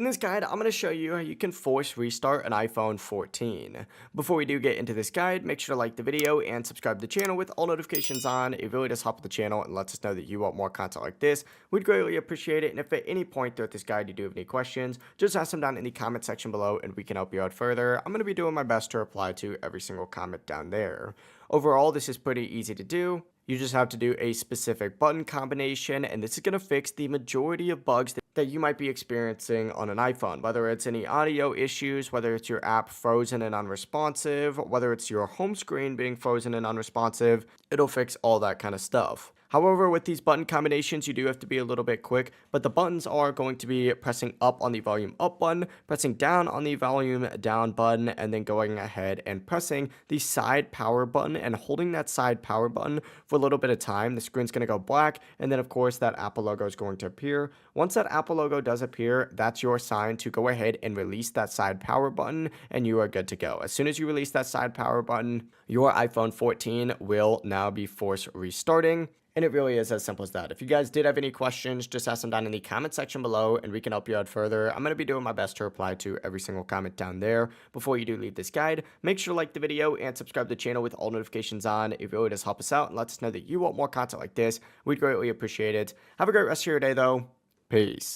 In this guide, I'm going to show you how you can force restart an iPhone 14. Before we do get into this guide, make sure to like the video and subscribe to the channel with all notifications on. It really does help the channel and lets us know that you want more content like this. We'd greatly appreciate it, and if at any point throughout this guide you do have any questions, just ask them down in the comment section below and we can help you out further. I'm going to be doing my best to reply to every single comment down there. Overall, this is pretty easy to do. You just have to do a specific button combination, and this is going to fix the majority of bugs that you might be experiencing on an iPhone, whether it's any audio issues, whether it's your app frozen and unresponsive, whether it's your home screen being frozen and unresponsive. It'll fix all that kind of stuff. However, with these button combinations, you do have to be a little bit quick, but the buttons are going to be pressing up on the volume up button, pressing down on the volume down button, and then going ahead and pressing the side power button and holding that side power button for a little bit of time. The screen's going to go black, and then of course that Apple logo is going to appear. Once that Apple logo does appear, that's your sign to go ahead and release that side power button, and you are good to go. As soon as you release that side power button, your iPhone 14 will now be forced restarting. And it really is as simple as that. If you guys did have any questions, just ask them down in the comment section below and we can help you out further. I'm going to be doing my best to reply to every single comment down there. Before you do leave this guide, make sure to like the video and subscribe to the channel with all notifications on. It really does help us out and lets us know that you want more content like this. We'd greatly appreciate it. Have a great rest of your day though. Peace.